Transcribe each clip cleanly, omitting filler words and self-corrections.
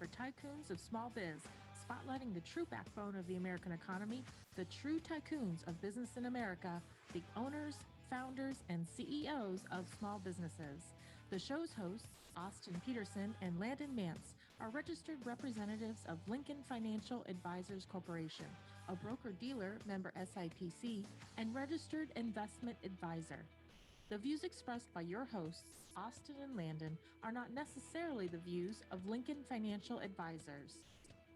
for Tycoons of Small Biz, spotlighting the true backbone of the American economy, the true tycoons of business in America, the owners, founders, and CEOs of small businesses. The show's hosts, Austin Peterson and Landon Mance, are registered representatives of Lincoln Financial Advisors Corporation, a broker-dealer member SIPC, and registered investment advisor. The views expressed by your hosts, Austin and Landon, are not necessarily the views of Lincoln Financial Advisors.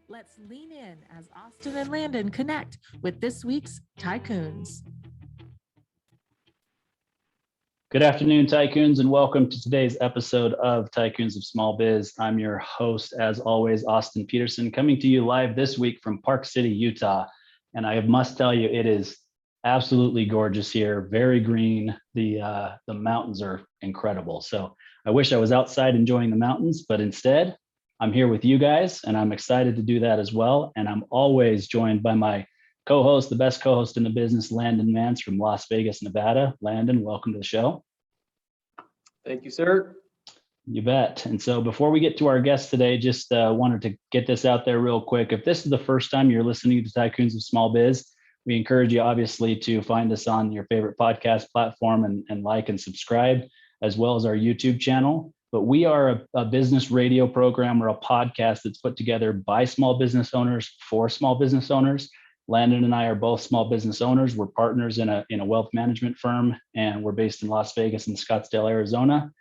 Let's lean in as Austin and Landon connect with this week's Tycoons. Good afternoon, Tycoons, and welcome to today's episode of Tycoons of Small Biz. I'm your host, as always, Austin Peterson, coming to you live this week from Park City, Utah. And I must tell you, it is absolutely gorgeous here, very green. The mountains are incredible. So I wish I was outside enjoying the mountains, but instead, I'm here with you guys, and I'm excited to do that as well. And I'm always joined by my co-host, the best co-host in the business, Landon Mance from Las Vegas, Nevada. Landon, welcome to the show. Thank you, sir. You bet. And so before we get to our guest today, just wanted to get this out there real quick. If this is the first time you're listening to Tycoons of Small Biz, we encourage you obviously to find us on your favorite podcast platform and like and subscribe, as well as our YouTube channel. But we are a business radio program or a podcast that's put together by small business owners for small business owners. Landon and I are both small business owners. We're partners in a wealth management firm, and we're based in Las Vegas and Scottsdale, Arizona.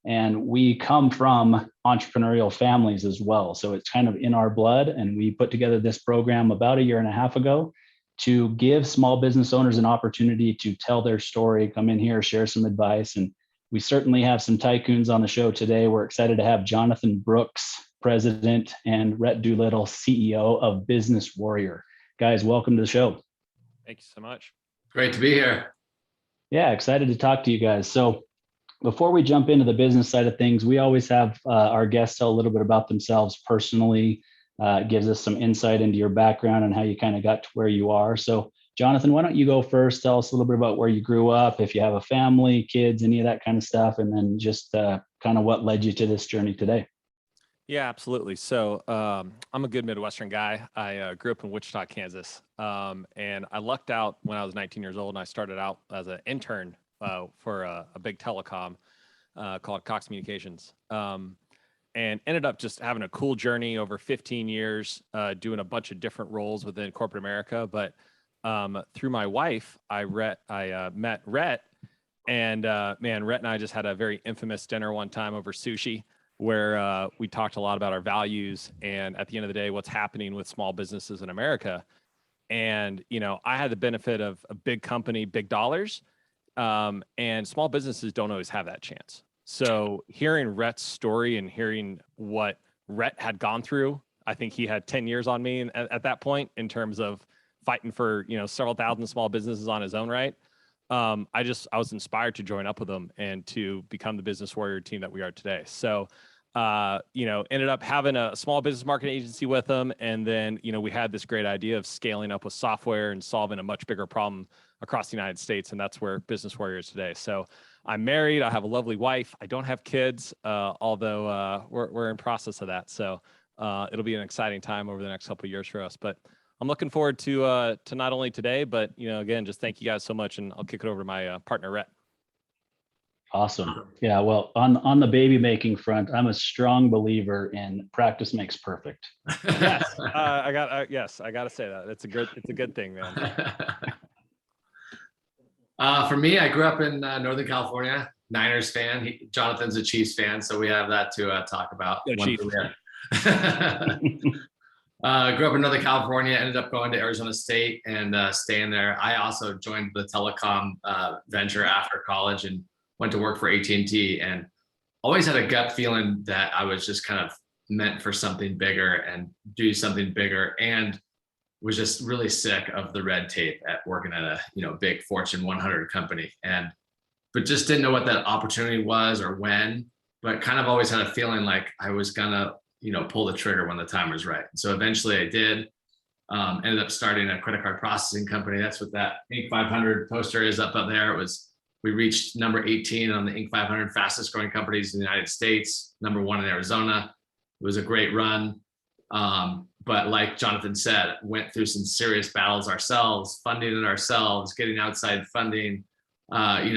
And we come from entrepreneurial families as well. So it's kind of in our blood. And we put together this program about a year and a half ago to give small business owners an opportunity to tell their story, come in here, share some advice. And we certainly have some tycoons on the show today. We're excited to have Jonathan Brooks, President, and Rhett Doolittle, CEO of Business Warrior. Guys, welcome to the show. Thank you so much. Great to be here. Yeah, excited to talk to you guys. So before we jump into the business side of things, we always have our guests tell a little bit about themselves personally. It gives us some insight into your background and how you kind of got to where you are. So Jonathan, why don't you go first? Tell us a little bit about where you grew up, if you have a family, kids, any of that kind of stuff, and then just kind of what led you to this journey today. Yeah, absolutely. So I'm a good Midwestern guy. I grew up in Wichita, Kansas, and I lucked out when I was 19 years old, and I started out as an intern for a big telecom called Cox Communications, and ended up just having a cool journey over 15 years, doing a bunch of different roles within corporate America. But through my wife, I met Rhett, and man, Rhett and I just had a very infamous dinner one time over sushi, where we talked a lot about our values and at the end of the day, what's happening with small businesses in America. And, you know, I had the benefit of a big company, big dollars, and small businesses don't always have that chance. So hearing Rhett's story and hearing what Rhett had gone through, I think he had 10 years on me at that point in terms of fighting for, you know, several thousand small businesses on his own right. I was inspired to join up with them and to become the Business Warrior team that we are today. So, ended up having a small business marketing agency with them. And then, you know, we had this great idea of scaling up with software and solving a much bigger problem across the United States. And that's where Business Warrior is today. So I'm married. I have a lovely wife. I don't have kids, although we're in process of that. So it'll be an exciting time over the next couple of years for us. But I'm looking forward to not only today, but, you know, again, just thank you guys so much. And I'll kick it over to my partner, Rhett. Awesome. Yeah. Well, on the baby making front, I'm a strong believer in practice makes perfect. Yes. I got to say that it's a good thing, man. For me, I grew up in Northern California, Niners fan. Jonathan's a Chiefs fan, so we have that to talk about. Go Chiefs. Grew up in Northern California, ended up going to Arizona State and staying there. I also joined the telecom venture after college and went to work for AT&T, and always had a gut feeling that I was just kind of meant for something bigger and do something bigger, and was just really sick of the red tape at working at a, you know, big Fortune 100 company, but just didn't know what that opportunity was or when, but kind of always had a feeling like I was gonna, you know, pull the trigger when the time was right. So eventually I did. Ended up starting a credit card processing company. That's what that Inc. 500 poster is up there. We reached number 18 on the Inc. 500 fastest growing companies in the United States, number 1 in Arizona. It was a great run. But like Jonathan said, went through some serious battles ourselves, funding it ourselves, getting outside funding,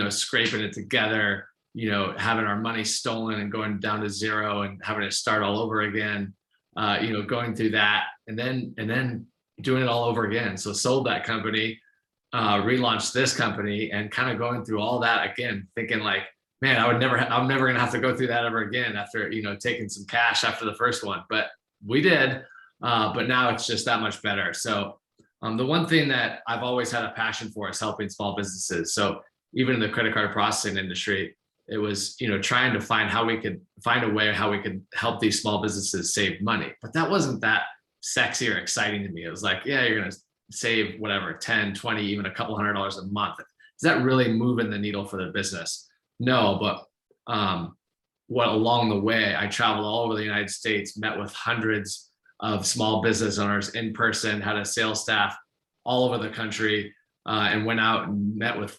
scraping it together, having our money stolen and going down to zero and having to start all over again, going through that and then doing it all over again. So sold that company, relaunched this company, and kind of going through all that again, thinking like, man, I'm never going to have to go through that ever again after, taking some cash after the first one, but we did. But now it's just that much better. So the one thing that I've always had a passion for is helping small businesses. So even in the credit card processing industry, it was, trying to find a way how we could help these small businesses save money. But that wasn't that sexy or exciting to me. It was like, yeah, you're going to save whatever, 10, 20, even a couple $100 a month. Is that really moving the needle for the business? No, but what along the way, I traveled all over the United States, met with hundreds of small business owners in person, had a sales staff all over the country, and went out and met with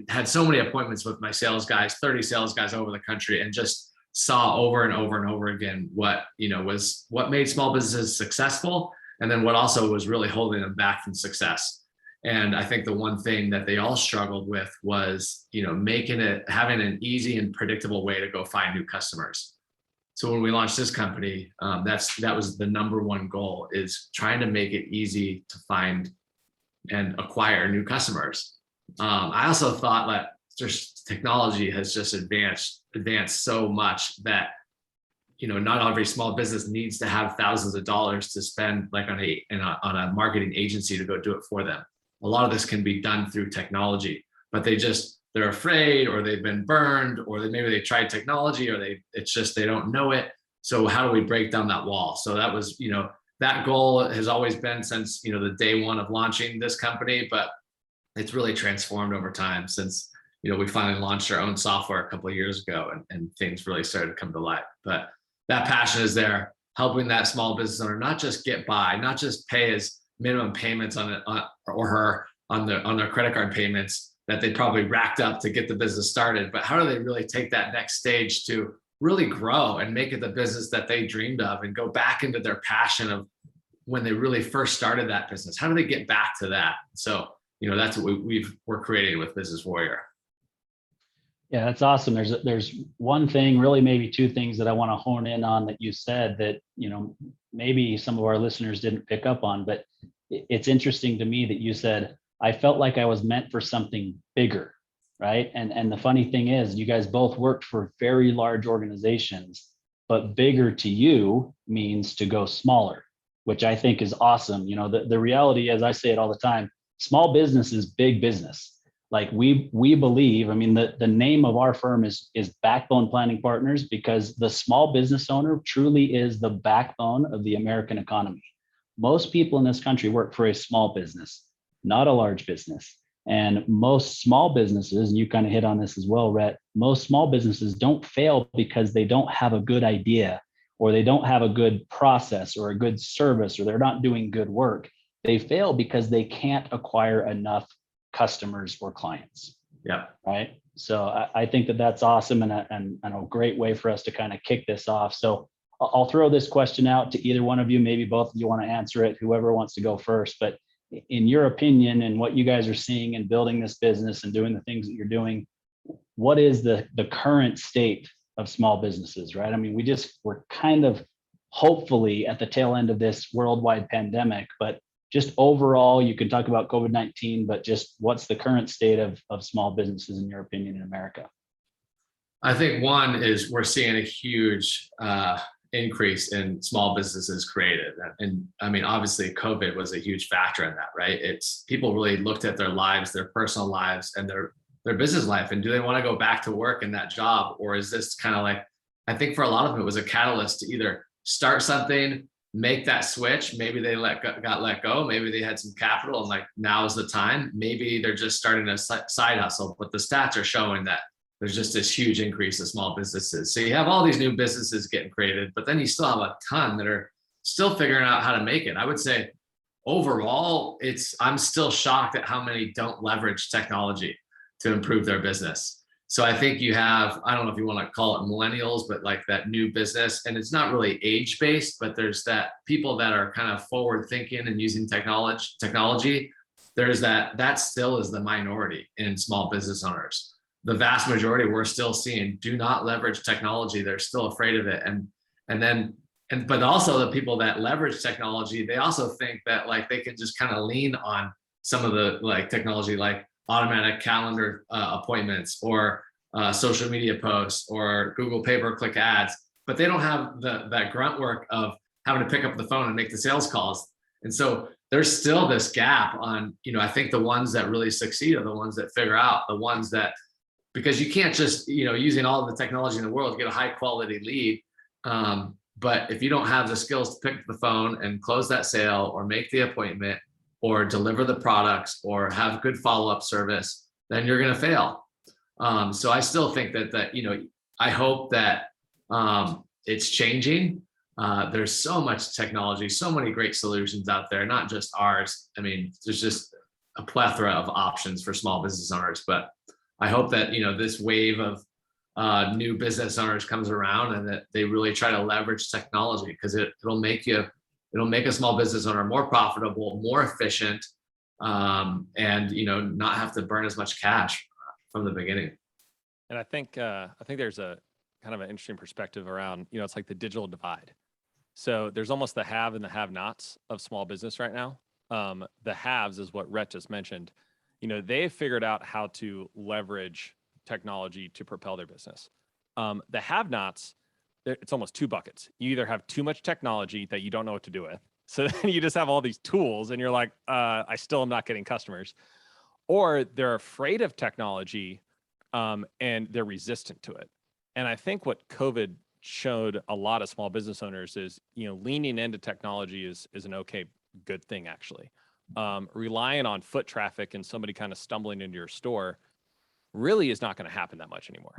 had so many appointments with my sales guys, 30 sales guys over the country, and just saw over and over and over again what made small businesses successful, and then what also was really holding them back from success. And I think the one thing that they all struggled with was, having an easy and predictable way to go find new customers. So when we launched this company, that was the number one goal, is trying to make it easy to find and acquire new customers. I also thought that just technology has just advanced so much that, not every small business needs to have thousands of dollars to spend like on a marketing agency to go do it for them. A lot of this can be done through technology, but they're afraid, or they've been burned, or maybe they tried technology, or they don't know it. So how do we break down that wall? So that was, that goal has always been since, the day one of launching this company, but it's really transformed over time since, we finally launched our own software a couple of years ago, and things really started to come to light. But that passion is there, helping that small business owner not just get by, not just pay his minimum payments on their credit card payments that they probably racked up to get the business started, but how do they really take that next stage to really grow and make it the business that they dreamed of, and go back into their passion of when they really first started that business? How do they get back to that? So, that's what we're creating with Business Warrior. Yeah, that's awesome. There's one thing, really maybe two things that I want to hone in on that you said that, maybe some of our listeners didn't pick up on, but it's interesting to me that you said, I felt like I was meant for something bigger, right? And the funny thing is, you guys both worked for very large organizations, but bigger to you means to go smaller, which I think is awesome. The reality, as I say it all the time, small business is big business. Like we believe, the name of our firm is Backbone Planning Partners, because the small business owner truly is the backbone of the American economy. Most people in this country work for a small business, not a large business. And most small businesses, and you kind of hit on this as well, Rhett, most small businesses don't fail because they don't have a good idea, or they don't have a good process or a good service, or they're not doing good work. They fail because they can't acquire enough customers or clients. Yeah. Right. So I think that's awesome, and a great way for us to kind of kick this off. So I'll throw this question out to either one of you. Maybe both of you want to answer it, whoever wants to go first. But in your opinion, and what you guys are seeing in building this business and doing the things that you're doing, what is the current state of small businesses, right? We're kind of hopefully at the tail end of this worldwide pandemic, but just overall, you can talk about COVID-19, but just what's the current state of small businesses in your opinion in America? I think one is we're seeing a huge increase in small businesses created. And obviously COVID was a huge factor in that, right? It's people really looked at their lives, their personal lives, and their business life. And do they want to go back to work in that job? Or is this kind of like, I think for a lot of them, it was a catalyst to either start something, make that switch. Maybe they got let go. Maybe they had some capital and like, now's the time. Maybe they're just starting a side hustle, but the stats are showing that there's just this huge increase in small businesses. So you have all these new businesses getting created, but then you still have a ton that are still figuring out how to make it. I would say overall, I'm still shocked at how many don't leverage technology to improve their business. So I think you have, I don't know if you want to call it millennials, but like that new business, and it's not really age based, but there's that people that are kind of forward thinking and using technology. There's that still is the minority in small business owners. The vast majority we're still seeing do not leverage technology. They're still afraid of it. But also the people that leverage technology, they also think that like they can just kind of lean on some of the like technology, like automatic calendar appointments or social media posts or Google pay-per-click ads, but they don't have that grunt work of having to pick up the phone and make the sales calls. And so there's still this gap on, I think the ones that really succeed are the ones that figure out the ones that, because you can't just, using all the technology in the world, get a high quality lead. But if you don't have the skills to pick up the phone and close that sale or make the appointment or deliver the products or have good follow-up service, then you're going to fail. So I still think that I hope that it's changing. There's so much technology, so many great solutions out there, not just ours. I mean, there's just a plethora of options for small business owners, but I hope that, this wave of new business owners comes around and that they really try to leverage technology, because it'll make a small business owner more profitable, more efficient, and not have to burn as much cash from the beginning. And I think there's a kind of an interesting perspective around, it's like the digital divide. So there's almost the have and the have-nots of small business right now. The haves is what Rhett just mentioned. They've figured out how to leverage technology to propel their business. The have-nots, it's almost two buckets. You either have too much technology that you don't know what to do with, so then you just have all these tools and you're like, I still am not getting customers. Or they're afraid of technology and they're resistant to it. And I think what COVID showed a lot of small business owners is, leaning into technology is an good thing, actually. Relying on foot traffic and somebody kind of stumbling into your store really is not going to happen that much anymore.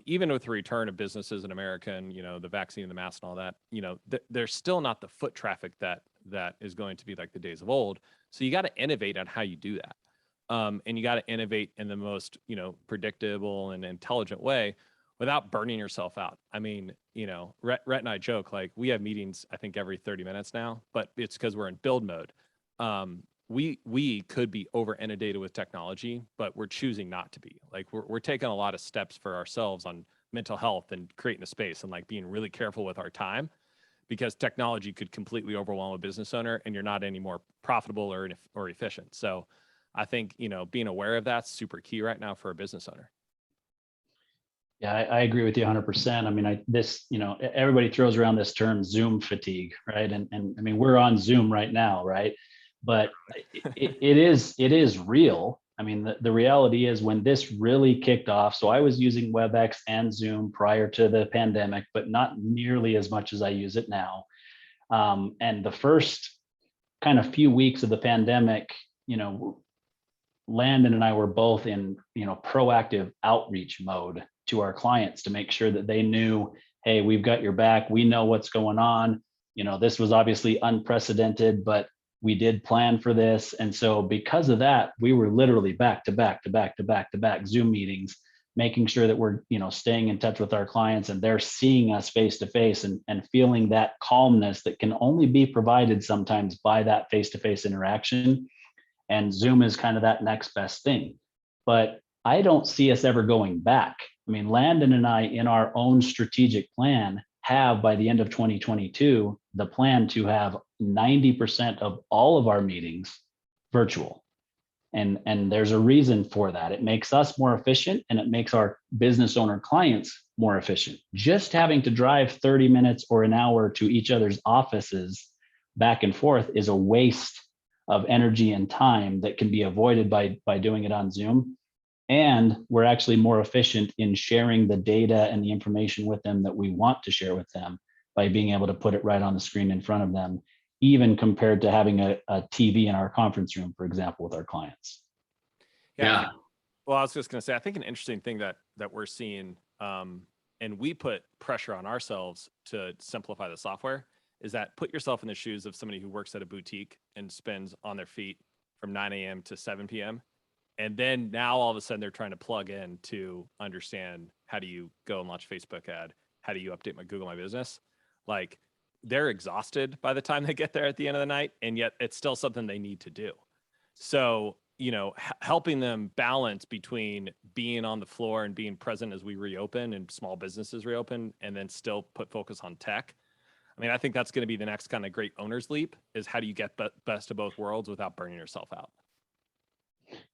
Even with the return of businesses in America and, the vaccine and the mask and all that, there's still not the foot traffic that is going to be like the days of old. So you got to innovate on how you do that. And you got to innovate in the most, predictable and intelligent way without burning yourself out. I mean, Rhett and I joke, like, we have meetings, I think, every 30 minutes now, but it's because we're in build mode. We could be over inundated with technology, but we're choosing not to be. Like, we're taking a lot of steps for ourselves on mental health and creating a space and like being really careful with our time, because technology could completely overwhelm a business owner and you're not any more profitable or efficient. So I think, being aware of that's super key right now for a business owner. Yeah, I agree with you 100%. I mean, everybody throws around this term Zoom fatigue, right? And I mean, we're on Zoom right now, right? But it is real. I mean, the reality is when this really kicked off, so I was using WebEx and Zoom prior to the pandemic, but not nearly as much as I use it now. And the first kind of few weeks of the pandemic, Landon and I were both in, proactive outreach mode to our clients to make sure that they knew, hey, we've got your back. We know what's going on. This was obviously unprecedented, but we did plan for this. And so because of that, we were literally back to back Zoom meetings, making sure that we're, staying in touch with our clients and they're seeing us face to face and feeling that calmness that can only be provided sometimes by that face-to-face interaction. And Zoom is kind of that next best thing. But I don't see us ever going back. I mean, Landon and I, in our own strategic plan, have by the end of 2022, the plan to have 90% of all of our meetings virtual. And there's a reason for that. It makes us more efficient and it makes our business owner clients more efficient. Just having to drive 30 minutes or an hour to each other's offices back and forth is a waste of energy and time that can be avoided by doing it on Zoom. And we're actually more efficient in sharing the data and the information with them that we want to share with them by being able to put it right on the screen in front of them, even compared to having a TV in our conference room, for example, with our clients. Yeah. Well, I was just going to say, I think an interesting thing that we're seeing, and we put pressure on ourselves to simplify the software, is that put yourself in the shoes of somebody who works at a boutique and spends on their feet from 9 a.m. to 7 p.m. And then now all of a sudden they're trying to plug in to understand, how do you go and launch a Facebook ad? How do you update my Google My Business? Like, they're exhausted by the time they get there at the end of the night, and yet it's still something they need to do. So, helping them balance between being on the floor and being present as we reopen and small businesses reopen, and then still put focus on tech. I mean, I think that's going to be the next kind of great owner's leap, is how do you get best of both worlds without burning yourself out?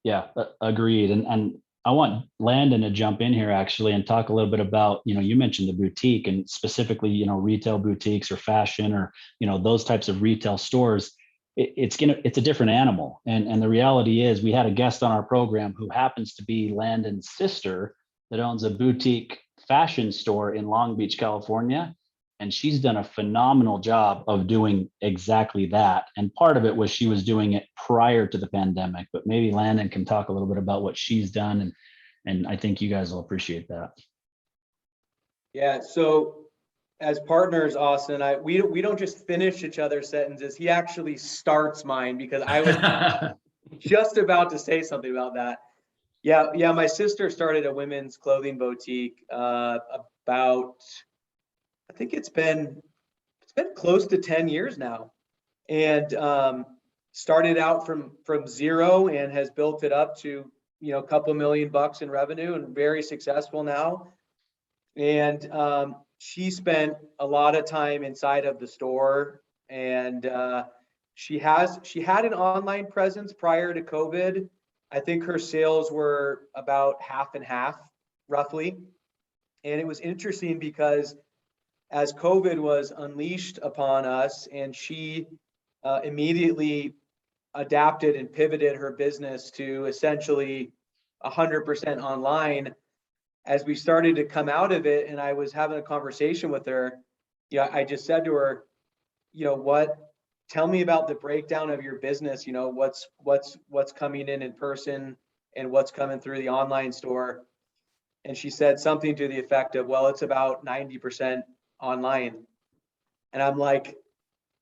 Yeah, agreed. And I want Landon to jump in here actually and talk a little bit about, you mentioned the boutique, and specifically, retail boutiques or fashion, or, those types of retail stores. It's a different animal. And the reality is, we had a guest on our program who happens to be Landon's sister that owns a boutique fashion store in Long Beach, California. And she's done a phenomenal job of doing exactly that. And part of it was she was doing it prior to the pandemic, but maybe Landon can talk a little bit about what she's done. And I think you guys will appreciate that. Yeah. So as partners, Austin, we don't just finish each other's sentences. He actually starts mine, because I was just about to say something about that. Yeah. My sister started a women's clothing boutique about, I think it's been close to 10 years now, and started out from zero and has built it up to, a couple $1 million in revenue, and very successful now. And she spent a lot of time inside of the store, and she had an online presence prior to COVID. I think her sales were about half and half, roughly. And it was interesting because as COVID was unleashed upon us, and she immediately adapted and pivoted her business to essentially 100% online. As we started to come out of it, and I was having a conversation with her, I just said to her, tell me about the breakdown of your business, what's coming in person and what's coming through the online store. And she said something to the effect of, well, it's about 90% online. And I'm like,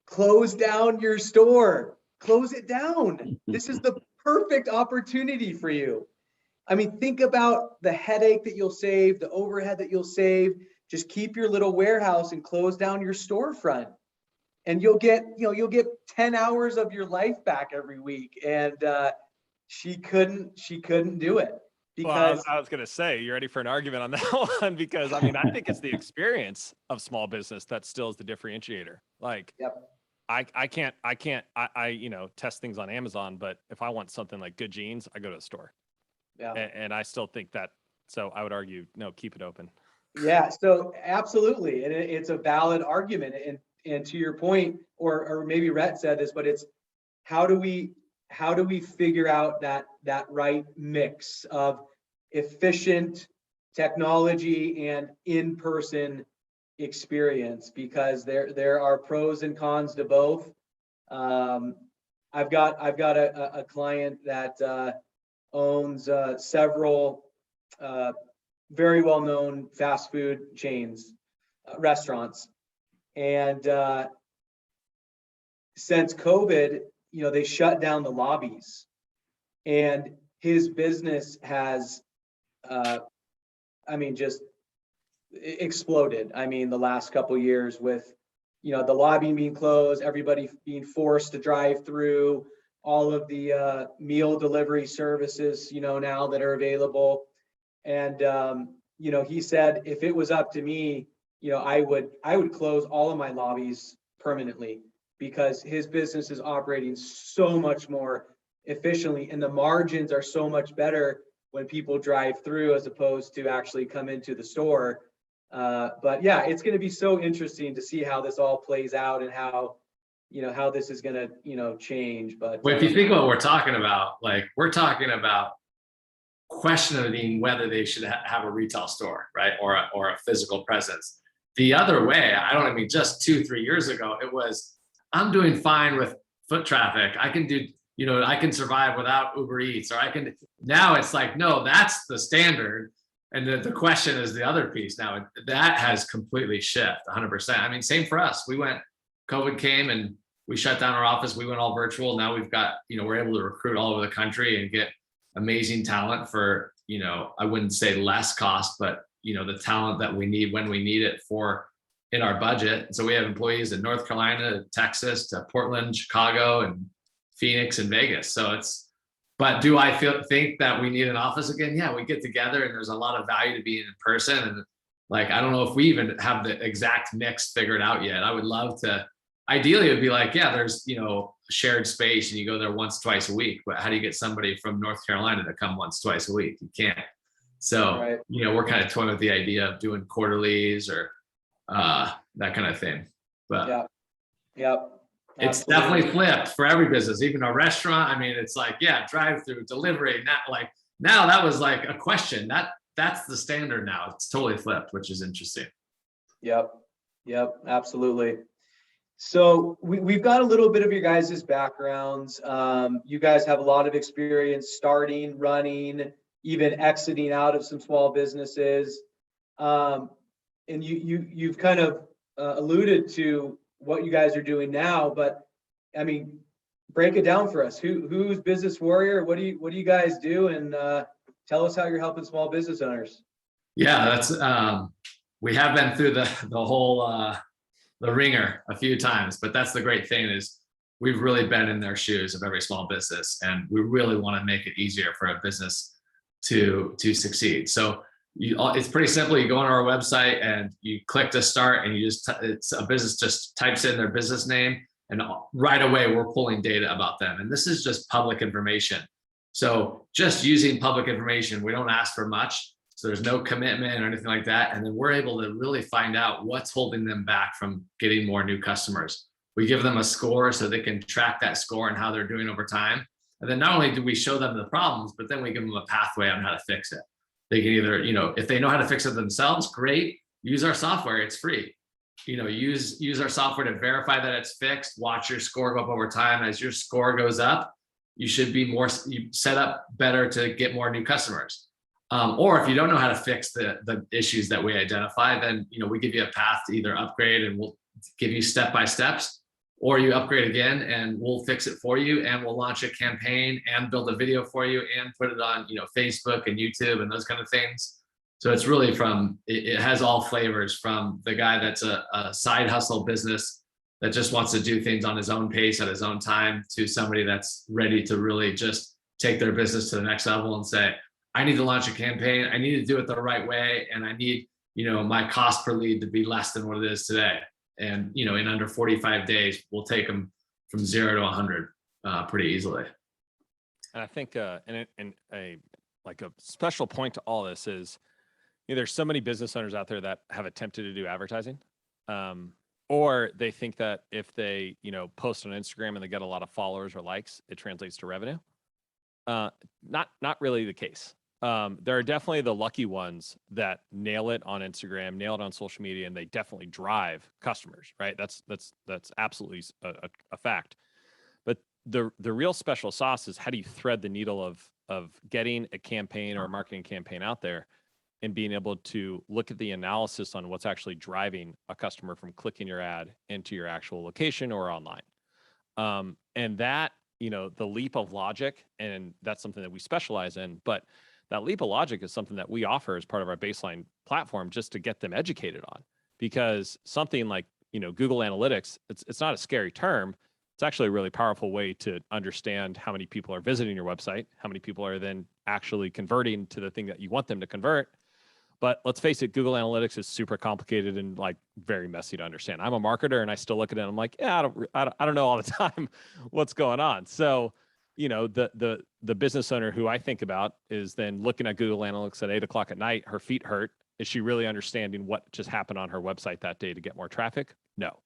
close down your store, close it down. This is the perfect opportunity for you. I mean, think about the headache that you'll save, the overhead that you'll save. Just keep your little warehouse and close down your storefront, and you'll get 10 hours of your life back every week. And she couldn't do it. Because I was going to say, you ready for an argument on that one? Because I think it's the experience of small business that still is the differentiator. Like, yep. I can't, test things on Amazon, but if I want something like good jeans, I go to a store. Yeah. And I still think that, so I would argue, no, keep it open. Yeah, so absolutely. And it's a valid argument. And to your point, or maybe Rhett said this, but it's how do we figure out that right mix of efficient technology and in-person experience, because there are pros and cons to both. I've got a client that owns several very well-known fast food chains, restaurants, and since COVID, they shut down the lobbies, and his business has, just exploded. The last couple of years with, the lobby being closed, everybody being forced to drive through, all of the meal delivery services, now that are available. And, he said, if it was up to me, I would close all of my lobbies permanently, because his business is operating so much more efficiently, and the margins are so much better when people drive through as opposed to actually come into the store. But yeah, it's going to be so interesting to see how this all plays out, and how this is going to, change. But if you think about what we're talking about, we're talking about questioning whether they should have a retail store, right? Or a physical presence. The other way, just 2-3 years ago, it was, I'm doing fine with foot traffic. I can do, I can survive without Uber Eats, or now it's like, no, that's the standard. And the question is the other piece. Now that has completely shifted 100%. Same for us. COVID came and we shut down our office. We went all virtual. Now we've got, we're able to recruit all over the country and get amazing talent for, I wouldn't say less cost, but the talent that we need when we need it for in our budget. So we have employees in North Carolina, Texas, to Portland, Chicago, and Phoenix and Vegas. So but do I think that we need an office again? Yeah, we get together and there's a lot of value to being in person. And like, I don't know if we even have the exact mix figured out yet. I would love to, ideally it would be like, yeah, there's, shared space and you go there once, twice a week, but how do you get somebody from North Carolina to come once, twice a week? You can't. So, Right. We're kind of toying with the idea of doing quarterlies or that kind of thing. But Yep. it's definitely flipped for every business, even a restaurant. I mean, it's like, yeah, drive through, delivery. Now that was like a question. That's the standard now. It's totally flipped, which is interesting. Yep, absolutely. So we've got a little bit of your guys' backgrounds. You guys have a lot of experience starting, running, even exiting out of some small businesses. And you've kind of alluded to what you guys are doing now, but I mean, break it down for us. Who's Business Warrior? What do you guys do? And tell us how you're helping small business owners. Yeah, that's we have been through the whole the ringer a few times, but that's the great thing is we've really been in their shoes of every small business, and we really want to make it easier for a business to succeed. So it's pretty simple. You go on our website and you click to start, and it's a business just types in their business name, and right away we're pulling data about them. And this is just public information. So just using public information, we don't ask for much. So there's no commitment or anything like that. And then we're able to really find out what's holding them back from getting more new customers. We give them a score so they can track that score and how they're doing over time. And then not only do we show them the problems, but then we give them a pathway on how to fix it. They can either, if they know how to fix it themselves, great. Use our software, it's free. Use our software to verify that it's fixed. Watch your score go up over time. As your score goes up, you should be you set up better to get more new customers. Or if you don't know how to fix the issues that we identify, then we give you a path to either upgrade, and we'll give you step-by-steps, or you upgrade again and we'll fix it for you, and we'll launch a campaign and build a video for you and put it on Facebook and YouTube and those kind of things. So it's really it has all flavors, from the guy that's a side hustle business that just wants to do things on his own pace at his own time, to somebody that's ready to really just take their business to the next level and say, I need to launch a campaign. I need to do it the right way. And I need, my cost per lead to be less than what it is today. And, in under 45 days, we'll take them from 0 to 100 pretty easily. And I think, and a special point to all this is, there's so many business owners out there that have attempted to do advertising, or they think that if they, post on Instagram and they get a lot of followers or likes, it translates to revenue. Not really the case. There are definitely the lucky ones that nail it on Instagram, nail it on social media, and they definitely drive customers, right? That's absolutely a fact. But the real special sauce is, how do you thread the needle of getting a campaign or a marketing campaign out there and being able to look at the analysis on what's actually driving a customer from clicking your ad into your actual location or online. And that, the leap of logic, and that's something that we specialize in, but that leap of logic is something that we offer as part of our baseline platform, just to get them educated on. Because something like, Google Analytics, it's not a scary term. It's actually a really powerful way to understand how many people are visiting your website, how many people are then actually converting to the thing that you want them to convert. But let's face it, Google Analytics is super complicated and very messy to understand. I'm a marketer and I still look at it and I'm like, yeah, I don't know all the time what's going on. So, the business owner who I think about is then looking at Google Analytics at 8:00 at night, her feet hurt. Is she really understanding what just happened on her website that day to get more traffic? No.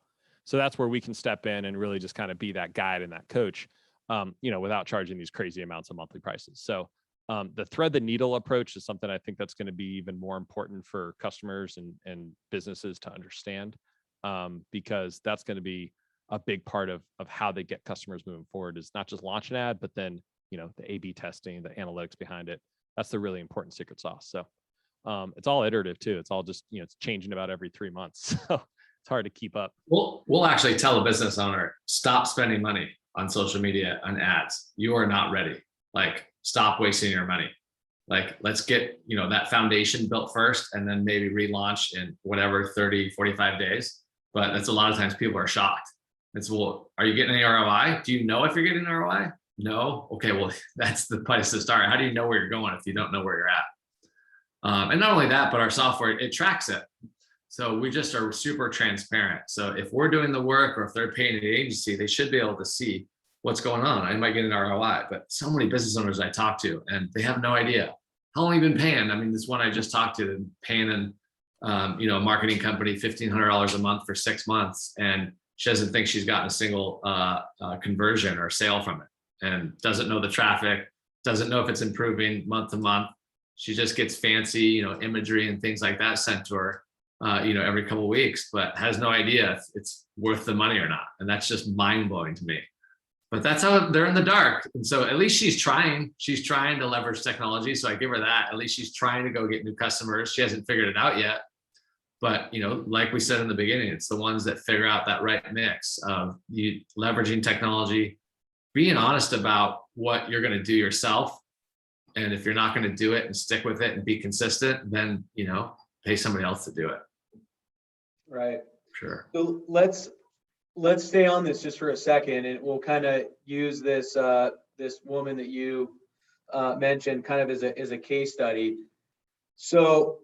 So that's where we can step in and really just kind of be that guide and that coach, without charging these crazy amounts of monthly prices. So the thread the needle approach is something I think that's going to be even more important for customers and businesses to understand, because that's going to be a big part of how they get customers moving forward, is not just launch an ad, but then, the A/B testing, the analytics behind it. That's the really important secret sauce. So it's all iterative too. It's all just, it's changing about every 3 months. So it's hard to keep up. We'll actually tell a business owner, stop spending money on social media and ads. You are not ready. like stop wasting your money. Like, let's get, that foundation built first and then maybe relaunch in whatever 30, 45 days. But that's a lot of times people are shocked. It's, well, are you getting any ROI? Do you know if you're getting ROI? No. Okay, well, that's the place to start. How do you know where you're going if you don't know where you're at? And not only that, but our software, it tracks it. So we just are super transparent. So if we're doing the work or if they're paying the agency, they should be able to see what's going on. I might get an ROI, but so many business owners I talk to, and they have no idea. How long have you been paying? I mean, this one I just talked to, paying a marketing company $1,500 a month for 6 months, and she doesn't think she's gotten a single conversion or sale from it, and doesn't know the traffic, doesn't know if it's improving month to month. She just gets fancy, imagery and things like that sent to her, every couple of weeks, but has no idea if it's worth the money or not. And that's just mind blowing to me. But that's how they're in the dark. And so at least she's trying to leverage technology. So I give her that. At least she's trying to go get new customers. She hasn't figured it out yet. But, like we said in the beginning, it's the ones that figure out that right mix of you leveraging technology, being honest about what you're going to do yourself. And if you're not going to do it and stick with it and be consistent, then, pay somebody else to do it. Right. Sure. So let's stay on this just for a second, and we'll kind of use this this woman that you mentioned kind of as a case study. So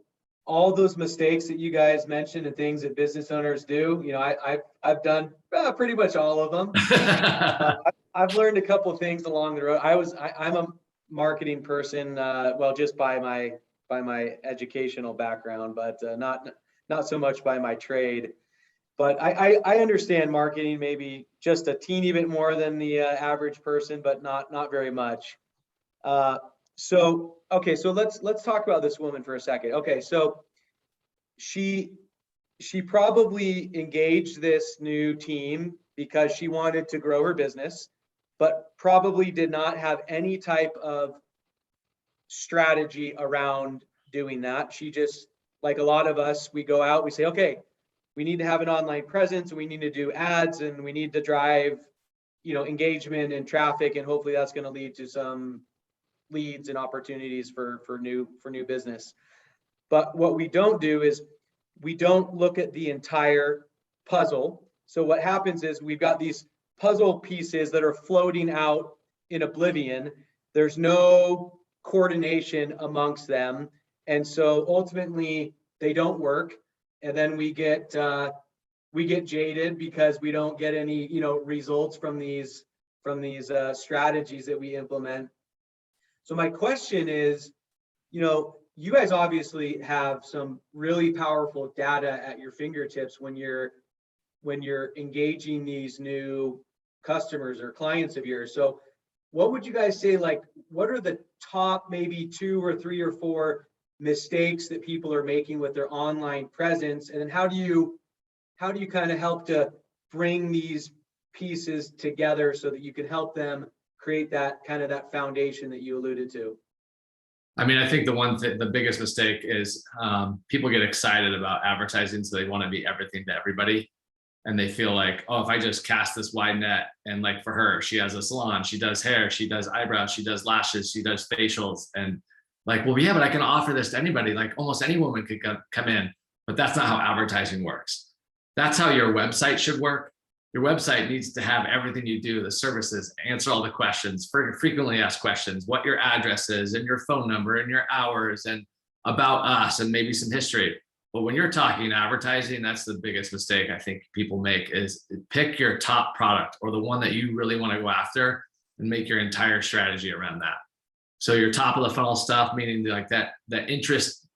all those mistakes that you guys mentioned and things that business owners do, I've done pretty much all of them. I've learned a couple of things along the road. I'm a marketing person, just by my educational background, but not so much by my trade. But I understand marketing maybe just a teeny bit more than the average person, but not very much. So let's talk about this woman for a second. Okay, so she probably engaged this new team because she wanted to grow her business, but probably did not have any type of strategy around doing that. She just, like a lot of us, we go out, we say, okay, we need to have an online presence, and we need to do ads, and we need to drive, engagement and traffic, and hopefully that's going to lead to some leads and opportunities for new business. But what we don't do is we don't look at the entire puzzle. So what happens is we've got these puzzle pieces that are floating out in oblivion. There's no coordination amongst them, and so ultimately they don't work. And then we get jaded because we don't get any results from these strategies that we implement. So my question is, you guys obviously have some really powerful data at your fingertips when you're engaging these new customers or clients of yours. So what would you guys say, like, what are the top maybe 2 or 3 or 4 mistakes that people are making with their online presence? And then how do you kind of help to bring these pieces together so that you can help them create that kind of that foundation that you alluded to? I mean, I think the biggest mistake is people get excited about advertising, so they want to be everything to everybody. And they feel like, oh, if I just cast this wide net, and like for her, she has a salon, she does hair, she does eyebrows, she does lashes, she does facials, and like, well, yeah, but I can offer this to anybody. Like almost any woman could come in, but that's not how advertising works. That's how your website should work. Your website needs to have everything you do, the services, answer all the questions, frequently asked questions, what your address is, and your phone number, and your hours, and about us, and maybe some history. But when you're talking advertising, that's the biggest mistake I think people make, is pick your top product or the one that you really want to go after and make your entire strategy around that. So your top of the funnel stuff, meaning like that interest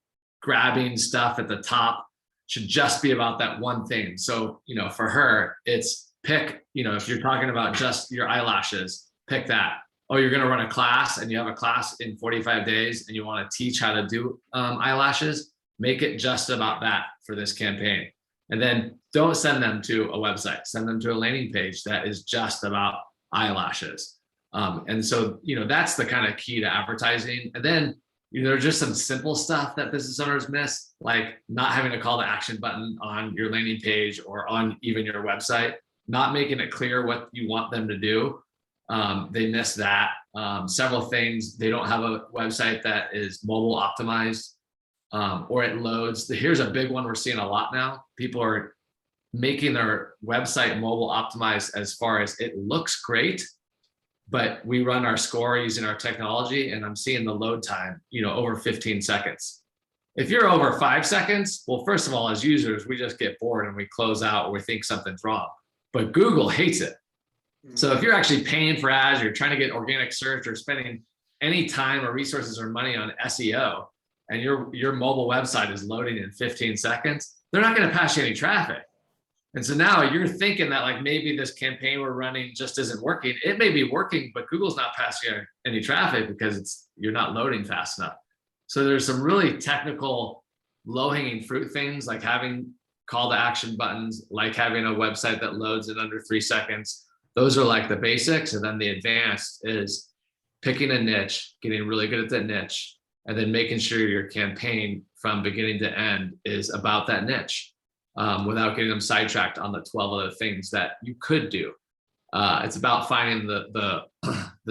grabbing stuff at the top, should just be about that one thing. So, for her, it's pick, if you're talking about just your eyelashes, pick that. Oh, you're going to run a class, and you have a class in 45 days and you want to teach how to do eyelashes, make it just about that for this campaign. And then don't send them to a website, send them to a landing page that is just about eyelashes. And so, that's the kind of key to advertising. And then, there's just some simple stuff that business owners miss, like not having a call to action button on your landing page or on even your website, not making it clear what you want them to do. They miss that. Several things. They don't have a website that is mobile optimized, or it loads. Here's a big one we're seeing a lot now. People are making their website mobile optimized as far as it looks great, but we run our score using our technology, and I'm seeing the load time, over 15 seconds. If you're over 5 seconds, well, first of all, as users, we just get bored and we close out, or we think something's wrong. But Google hates it. So if you're actually paying for ads, you're trying to get organic search, or spending any time or resources or money on SEO, and your mobile website is loading in 15 seconds, they're not going to pass you any traffic. And so now you're thinking that like maybe this campaign we're running just isn't working. It may be working, but Google's not passing you any traffic because you're not loading fast enough. So there's some really technical low-hanging fruit things, like having call to action buttons, like having a website that loads in under 3 seconds. Those are like the basics. And then the advanced is picking a niche, getting really good at that niche, and then making sure your campaign from beginning to end is about that niche, without getting them sidetracked on the 12 other things that you could do. It's about finding the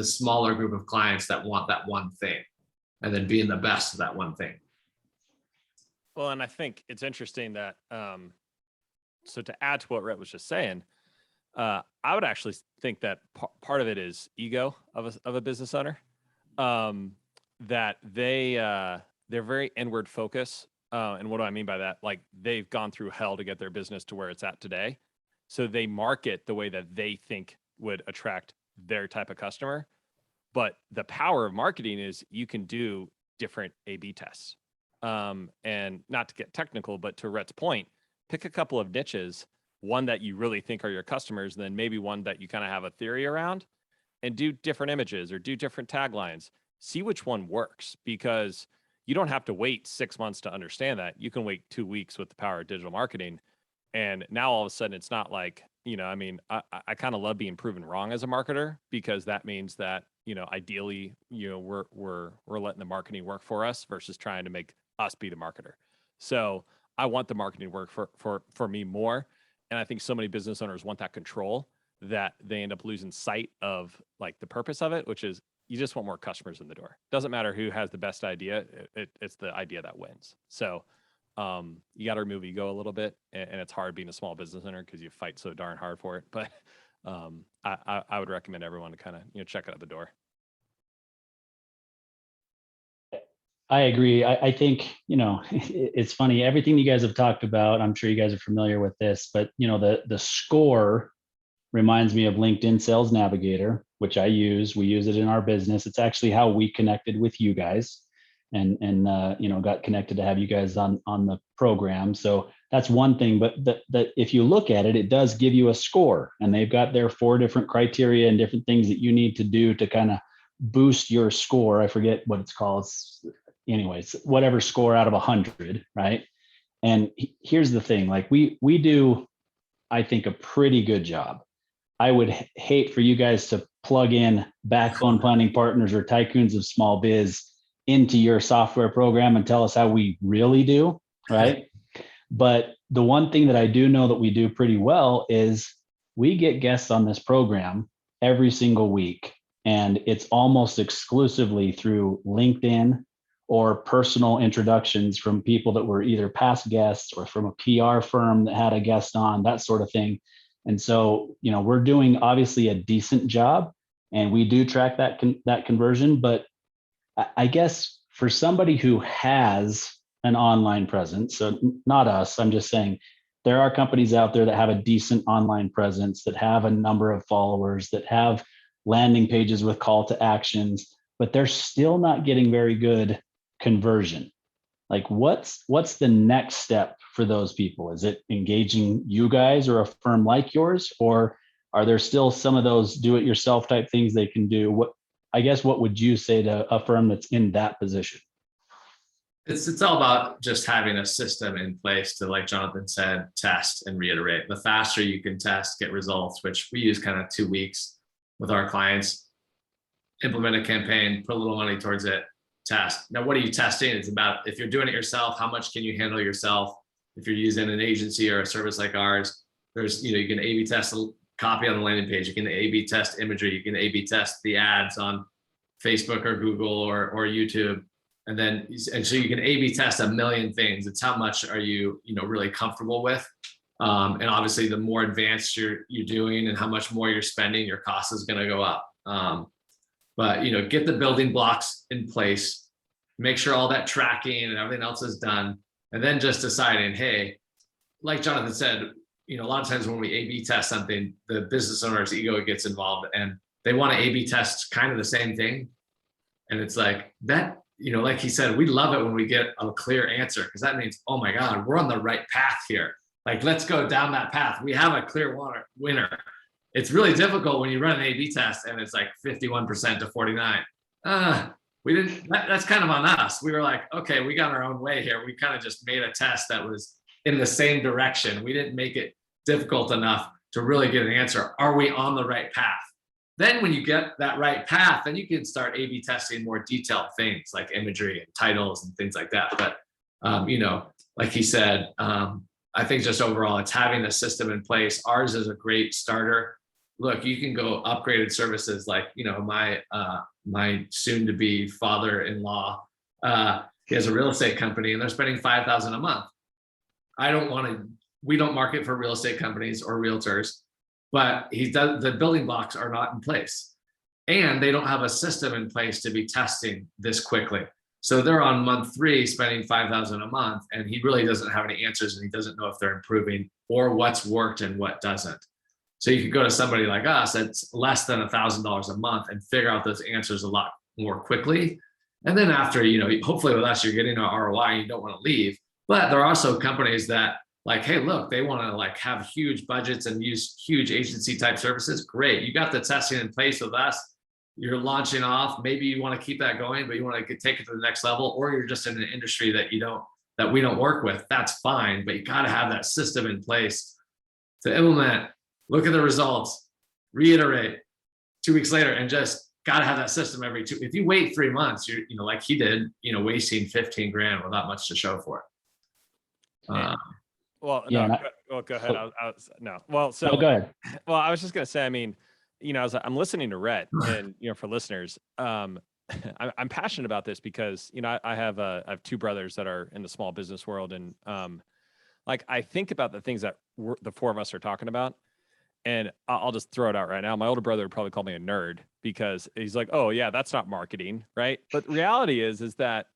smaller group of clients that want that one thing, and then being the best of that one thing. Well, and I think it's interesting that, so to add to what Rhett was just saying, I would actually think that part of it is ego of a business owner, that they're very inward focused. And what do I mean by that? Like, they've gone through hell to get their business to where it's at today. So they market the way that they think would attract their type of customer. But the power of marketing is you can do different A/B tests. And not to get technical, but to Rhett's point, pick a couple of niches, one that you really think are your customers, then maybe one that you kind of have a theory around, and do different images or do different taglines. See which one works, because you don't have to wait 6 months to understand that. You can wait 2 weeks with the power of digital marketing. And now all of a sudden it's not like, I kind of love being proven wrong as a marketer, because that means that, ideally, we're letting the marketing work for us versus trying to make us be the marketer. So I want the marketing work for me more. And I think so many business owners want that control that they end up losing sight of like the purpose of it, which is you just want more customers in the door. Doesn't matter who has the best idea. It's the idea that wins. So you got to remove ego a little bit, and it's hard being a small business owner because you fight so darn hard for it. But I would recommend everyone to kind of, check it at the door. I agree. I think, it's funny, everything you guys have talked about, I'm sure you guys are familiar with this, but the score reminds me of LinkedIn Sales Navigator, which I use. We use it in our business. It's actually how we connected with you guys and got connected to have you guys on the program. So that's one thing, but that if you look at it, it does give you a score, and they've got their 4 different criteria and different things that you need to do to kind of boost your score. I forget what it's called. Anyways, whatever score out of 100, right? And here's the thing, like we do, I think, a pretty good job. I would hate for you guys to plug in Backbone Planning Partners or Tycoons of Small Biz into your software program and tell us how we really do, right? But the one thing that I do know that we do pretty well is we get guests on this program every single week, and it's almost exclusively through LinkedIn or personal introductions from people that were either past guests or from a PR firm that had a guest on, that sort of thing. And so, we're doing obviously a decent job, and we do track that conversion. But I guess for somebody who has an online presence, so not us, I'm just saying there are companies out there that have a decent online presence, that have a number of followers, that have landing pages with call to actions, but they're still not getting very good conversion. Like what's the next step for those people? Is it engaging you guys or a firm like yours, or are there still some of those do-it-yourself type things they can do? What would you say to a firm that's in that position? It's all about just having a system in place to, like Jonathan said, test and reiterate. The faster you can test, get results, which we use kind of 2 weeks with our clients, implement a campaign, put a little money towards it, test. Now, what are you testing? It's about, if you're doing it yourself, how much can you handle yourself? If you're using an agency or a service like ours, there's, you can A/B test copy on the landing page. You can A/B test imagery. You can A/B test the ads on Facebook or Google or YouTube. And so you can A/B test a million things. It's how much are you really comfortable with. And obviously the more advanced you're doing and how much more you're spending, your cost is going to go up. But get the building blocks in place, make sure all that tracking and everything else is done. And then just deciding, hey, like Jonathan said, a lot of times when we A/B test something, the business owner's ego gets involved and they want to A/B test kind of the same thing. And it's like that, like he said, we love it when we get a clear answer, because that means, oh my God, we're on the right path here. Like, let's go down that path. We have a clear winner. It's really difficult when you run an A/B test and it's like 51% to 49. We didn't, that's kind of on us. We were like, okay, we got our own way here. We kind of just made a test that was in the same direction. We didn't make it difficult enough to really get an answer. Are we on the right path? Then when you get that right path, then you can start A/B testing more detailed things like imagery and titles and things like that. But, like he said, I think just overall, it's having a system in place. Ours is a great starter. Look, you can go upgraded services like, my soon-to-be father-in-law, he has a real estate company and they're spending $5,000 a month. We don't market for real estate companies or realtors, but the building blocks are not in place and they don't have a system in place to be testing this quickly. So they're on month 3 spending $5,000 a month and he really doesn't have any answers and he doesn't know if they're improving or what's worked and what doesn't. So you could go to somebody like us that's less than $1,000 a month and figure out those answers a lot more quickly. And then after, hopefully with us, you're getting an ROI and you don't want to leave. But there are also companies that like, hey, look, they want to like have huge budgets and use huge agency type services. Great. You got the testing in place with us. You're launching off. Maybe you want to keep that going, but you want to take it to the next level, or you're just in an industry that we don't work with. That's fine. But you got to have that system in place to implement, look at the results, reiterate 2 weeks later, and just got to have that system every 2. If you wait 3 months, you're, like he did, wasting 15 grand without much to show for it. Well, Yeah, no, go ahead. Well, so go ahead. Well, I was just going to say, I mean, I'm listening to Rhett and, for listeners, I'm passionate about this because, I have 2 brothers that are in the small business world. And like, I think about the things that the 4 of us are talking about. And I'll just throw it out right now. My older brother would probably call me a nerd because he's like, oh yeah, that's not marketing. Right. But the reality is that,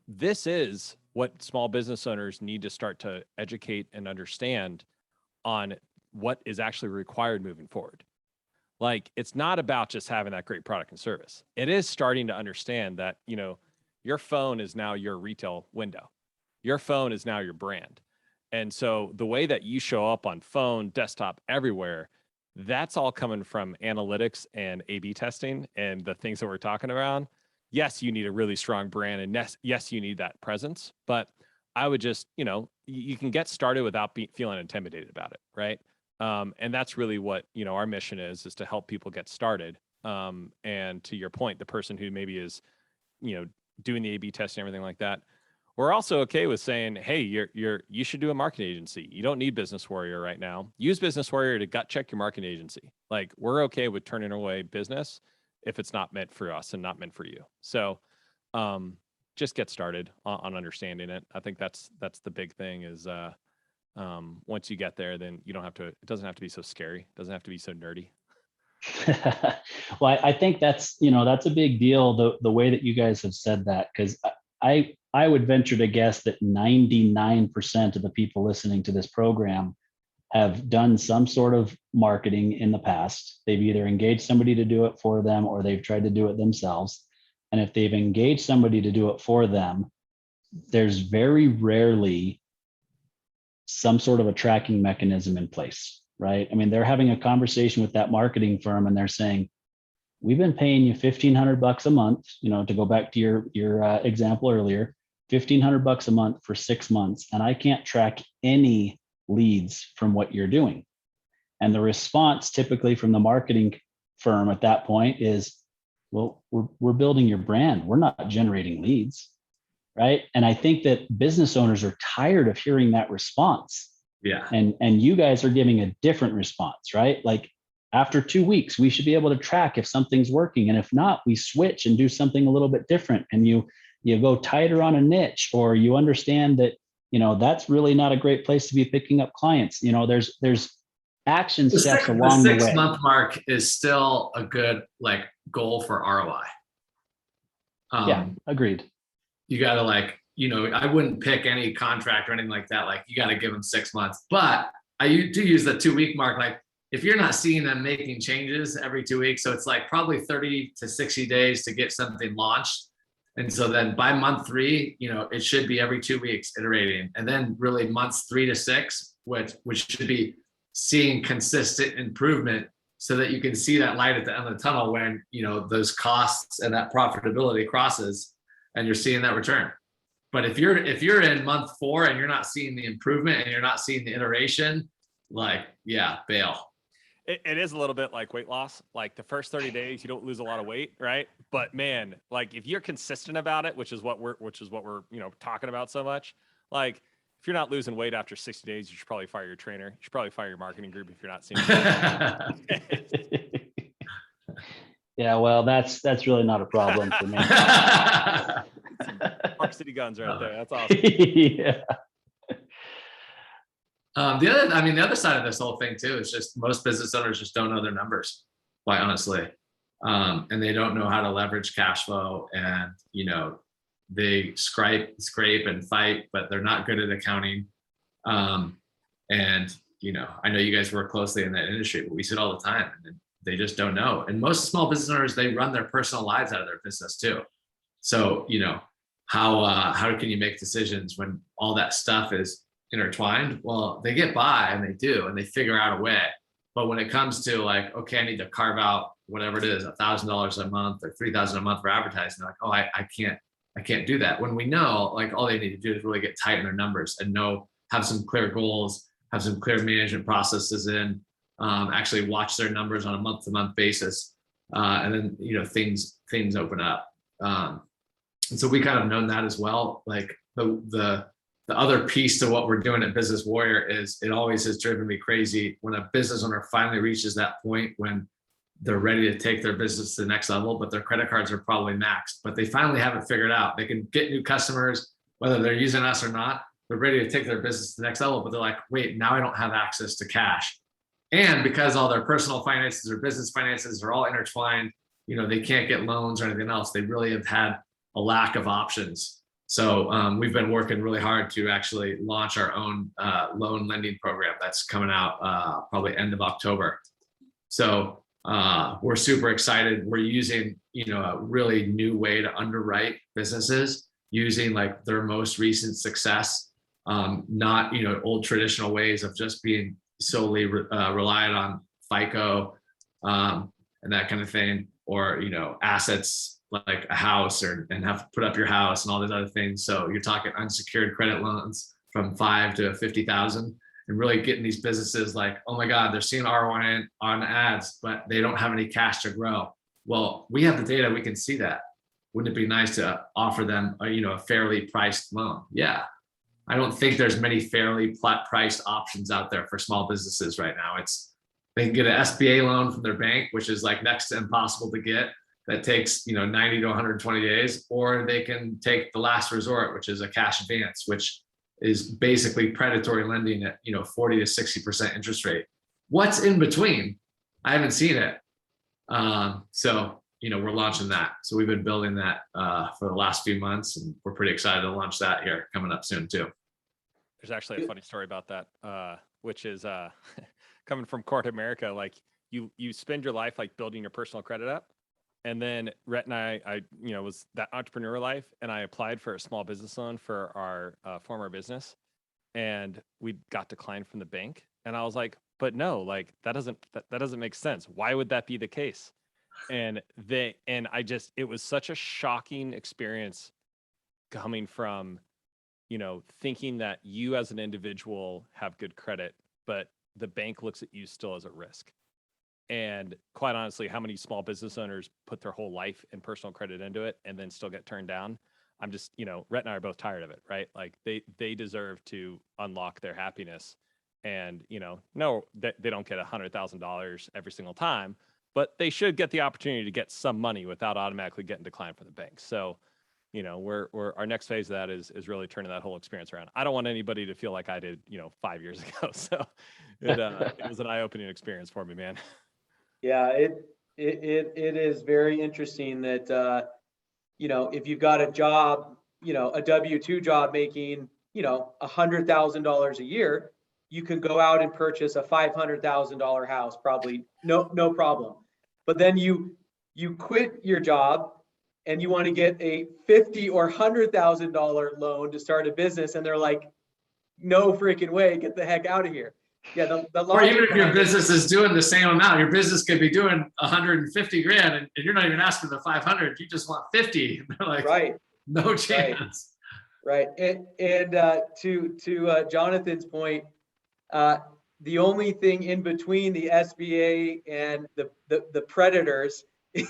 this is what small business owners need to start to educate and understand on what is actually required moving forward. Like, it's not about just having that great product and service. It is starting to understand that, your phone is now your retail window. Your phone is now your brand. And so the way that you show up on phone, desktop, everywhere, that's all coming from analytics and A/B testing and the things that we're talking about. Yes, you need a really strong brand, and yes, you need that presence. But I would just, you can get started without feeling intimidated about it, right? And that's really what, our mission is to help people get started. And to your point, the person who maybe is, doing the A/B testing and everything like that, we're also okay with saying, hey, you should do a marketing agency. You don't need Business Warrior right now. Use Business Warrior to gut check your marketing agency. Like, we're okay with turning away business if it's not meant for us and not meant for you. So just get started on understanding it. I think that's the big thing is once you get there, then you don't have to, it doesn't have to be so scary. It doesn't have to be so nerdy. Well, I think that's a big deal, the way that you guys have said that, because I would venture to guess that 99% of the people listening to this program have done some sort of marketing in the past. They've either engaged somebody to do it for them or they've tried to do it themselves. And if they've engaged somebody to do it for them, there's very rarely some sort of a tracking mechanism in place, right? I mean, they're having a conversation with that marketing firm and they're saying, we've been paying you $1,500 a month, to go back to your example earlier, $1,500 a month for 6 months, and I can't track any leads from what you're doing. And the response typically from the marketing firm at that point is, well, we're building your brand. We're not generating leads, right? And I think that business owners are tired of hearing that response. Yeah. And you guys are giving a different response, right? Like after 2 weeks, we should be able to track if something's working. And if not, we switch and do something a little bit different. And you go tighter on a niche, or you understand that, that's really not a great place to be picking up clients. There's action steps The along the 6 way. month mark is still a good like goal for ROI. Yeah, agreed. You got to I wouldn't pick any contract or anything like that. Like you got to give them 6 months, but I do use the 2 week mark. Like if you're not seeing them making changes every 2 weeks, so it's like probably 30 to 60 days to get something launched. And so then by month 3, it should be every 2 weeks iterating, and then really months 3 to 6, which should be seeing consistent improvement, so that you can see that light at the end of the tunnel when, those costs and that profitability crosses and you're seeing that return. But if you're in month 4 and you're not seeing the improvement and you're not seeing the iteration, bail. It is a little bit like weight loss. Like the first 30 days, you don't lose a lot of weight, right? But man, like if you're consistent about it, which is what we're talking about so much, like if you're not losing weight after 60 days, you should probably fire your trainer. You should probably fire your marketing group if you're not seeing it. Yeah, well, that's really not a problem for me. Park City guns right there. That's awesome. Yeah. The other side of this whole thing too is just most business owners just don't know their numbers, quite honestly, and they don't know how to leverage cash flow, and they scrape and fight, but they're not good at accounting. And I know you guys work closely in that industry, but we see it all the time, and they just don't know. And most small business owners, they run their personal lives out of their business too. So how can you make decisions when all that stuff is intertwined? Well, they get by, and they figure out a way. But when it comes to like, okay, I need to carve out whatever it is, $1,000 a month or $3,000 a month for advertising, they're like, oh, I can't do that. When we know, like, all they need to do is really get tight in their numbers and have some clear goals, have some clear management processes in, actually watch their numbers on a month-to-month basis, and then things open up. And so we kind of known that as well. Like the other piece to what we're doing at Business Warrior is, it always has driven me crazy when a business owner finally reaches that point when they're ready to take their business to the next level, but their credit cards are probably maxed, but they finally have it figured out. They can get new customers, whether they're using us or not. They're ready to take their business to the next level, but they're like, wait, now I don't have access to cash. And because all their personal finances or business finances are all intertwined, they can't get loans or anything else. They really have had a lack of options. So we've been working really hard to actually launch our own loan lending program that's coming out probably end of October. So we're super excited. We're using, a really new way to underwrite businesses, using like their most recent success, not, old traditional ways of just being solely reliant on FICO and that kind of thing, or, assets like a house and have to put up your house and all these other things. So you're talking unsecured credit loans from 5 to 50,000. And really getting these businesses like, oh my God, they're seeing ROI on ads, but they don't have any cash to grow. Well, we have the data, we can see that. Wouldn't it be nice to offer them a fairly priced loan? Yeah. I don't think there's many fairly priced options out there for small businesses right now. They can get an SBA loan from their bank, which is like next to impossible to get. That takes 90 to 120 days, or they can take the last resort, which is a cash advance, which is basically predatory lending at 40 to 60% interest rate. What's in between? I haven't seen it. So we're launching that. So we've been building that for the last few months, and we're pretty excited to launch that here coming up soon too. There's actually a funny story about that, which is coming from corporate America. Like you spend your life like building your personal credit up. And then Rhett and I was that entrepreneur life, and I applied for a small business loan for our former business, and we got declined from the bank. And I was like, but no, like that doesn't make sense. Why would that be the case? And it was such a shocking experience coming from, thinking that you as an individual have good credit, but the bank looks at you still as a risk. And quite honestly, how many small business owners put their whole life and personal credit into it and then still get turned down? I'm just, Rhett and I are both tired of it, right? Like they deserve to unlock their happiness And, no, they don't get $100,000 every single time, but they should get the opportunity to get some money without automatically getting declined from the bank. So, we're our next phase of that is really turning that whole experience around. I don't want anybody to feel like I did, 5 years ago. So it was an eye-opening experience for me, man. Yeah, it is very interesting that, if you've got a job, a W-2 job making, $100,000 a year, you can go out and purchase a $500,000 house, probably no problem. But then you quit your job and you want to get a $50,000 or $100,000 loan to start a business, and they're like, no freaking way, get the heck out of here. Yeah, or even if your business is doing the same amount, your business could be doing 150 grand, and you're not even asking for 500. You just want 50. They're like, right, no chance. Right. And to Jonathan's point, the only thing in between the SBA and the predators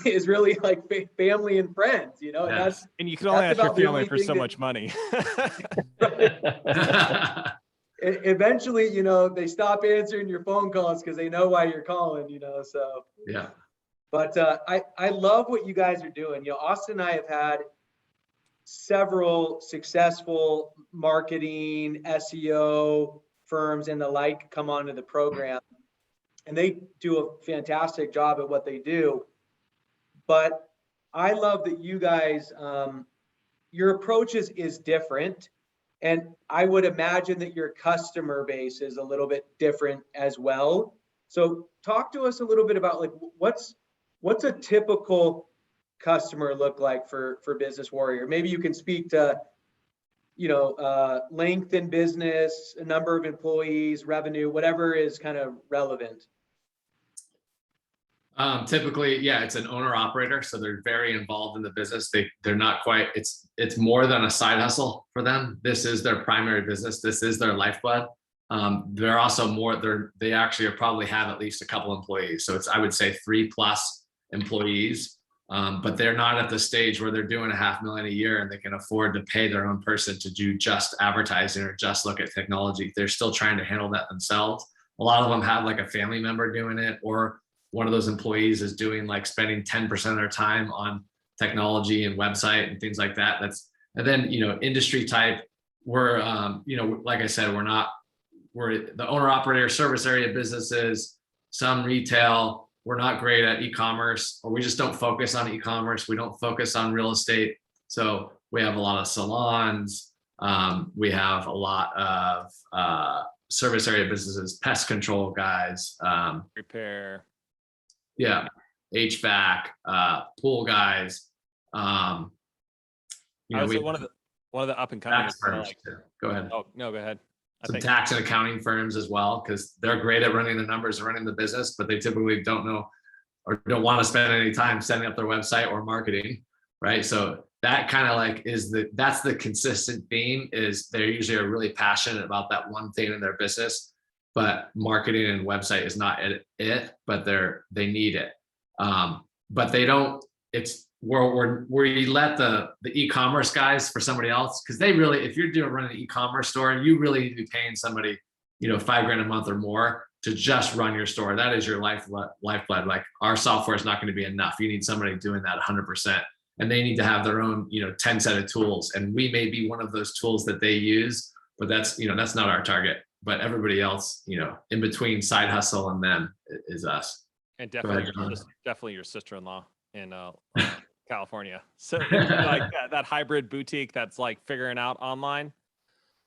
is really like family and friends, Yes. And you can only ask your family for so much money. Eventually, they stop answering your phone calls because they know why you're calling, so. Yeah. But I love what you guys are doing. Austin and I have had several successful marketing, SEO firms and the like come onto the program, and they do a fantastic job at what they do. But I love that you guys, your approach is different. And I would imagine that your customer base is a little bit different as well. So talk to us a little bit about, like, what's a typical customer look like for Business Warrior? Maybe you can speak to, length in business, a number of employees, revenue, whatever is kind of relevant. Typically, yeah, it's an owner operator, so they're very involved in the business. They're not quite. It's more than a side hustle for them. This is their primary business. This is their lifeblood. They're also they actually probably have at least a couple employees. So I would say 3+ employees. But they're not at the stage where they're doing $500,000 a year and they can afford to pay their own person to do just advertising or just look at technology. They're still trying to handle that themselves. A lot of them have like a family member doing it, or one of those employees is doing spending 10% of their time on technology and website and things like that. And then, industry type, we're, like I said, we're the owner operator service area businesses, some retail. We're not great at e-commerce, or we just don't focus on e-commerce. We don't focus on real estate. So we have a lot of salons. We have a lot of service area businesses, pest control guys, Repair. Yeah, HVAC, pool guys. I would say one of the up and coming firms. Go ahead. Oh no, go ahead. Some tax and accounting firms as well, because they're great at running the numbers, running the business, but they typically don't know or don't want to spend any time setting up their website or marketing, right? So that kind of that's the consistent theme, is they usually are really passionate about that one thing in their business, but marketing and website is not it, but they need it. But they don't, it's where you let the e-commerce guys for somebody else, because they really, if you're running an e-commerce store, you really need to be paying somebody, $5,000 a month or more to just run your store. That is your lifeblood. Like, our software is not going to be enough. You need somebody doing that 100%, and they need to have their own, 10 set of tools. And we may be one of those tools that they use, but that's not our target. But everybody else, in between side hustle and them is us. And definitely your sister-in-law in California. So like that hybrid boutique that's like figuring out online.